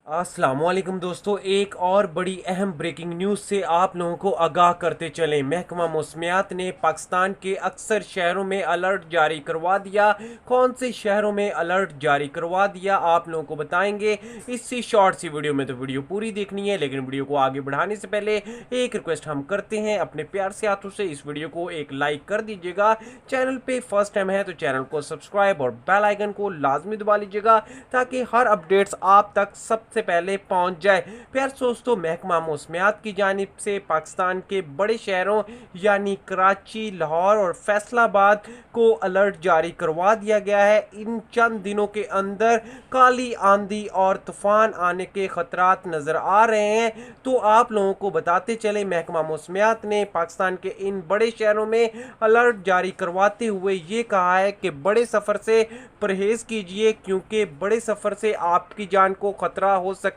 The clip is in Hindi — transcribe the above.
अस्सलामुअलैकुम दोस्तों, एक और बड़ी अहम ब्रेकिंग न्यूज़ से आप लोगों को आगाह करते चलें। महकमा मौसमियात ने पाकिस्तान के अक्सर शहरों में अलर्ट जारी करवा दिया। कौन से शहरों में अलर्ट जारी करवा दिया आप लोगों को बताएंगे इसी शॉर्ट सी वीडियो में। तो वीडियो पूरी देखनी है, लेकिन वीडियो को आगे बढ़ाने से पहले एक रिक्वेस्ट हम करते हैं अपने प्यार से हाथों से इस वीडियो को एक लाइक कर दीजिएगा। चैनल पे फर्स्ट टाइम है तो चैनल को सब्सक्राइब और बेल आइकन को लाजमी दबा लीजिएगा ताकि हर अपडेट्स आप तक सबसे पहले पहुंच जाए। प्यार दोस्तों, महकमा मौसमियात की जानिब से पाकिस्तान के बड़े शहरों यानी कराची, लाहौर और फैसलाबाद को अलर्ट जारी करवा दिया गया है। इन चंद दिनों के अंदर काली आंधी और तूफान आने के खतरात नजर आ रहे हैं। तो आप लोगों को बताते चले, महकमा मौसमियात ने पाकिस्तान के इन बड़े शहरों में अलर्ट जारी करवाते हुए ये कहा है कि बड़े सफ़र से परहेज़ कीजिए, क्योंकि बड़े सफ़र से आपकी जान को खतरा हो सकता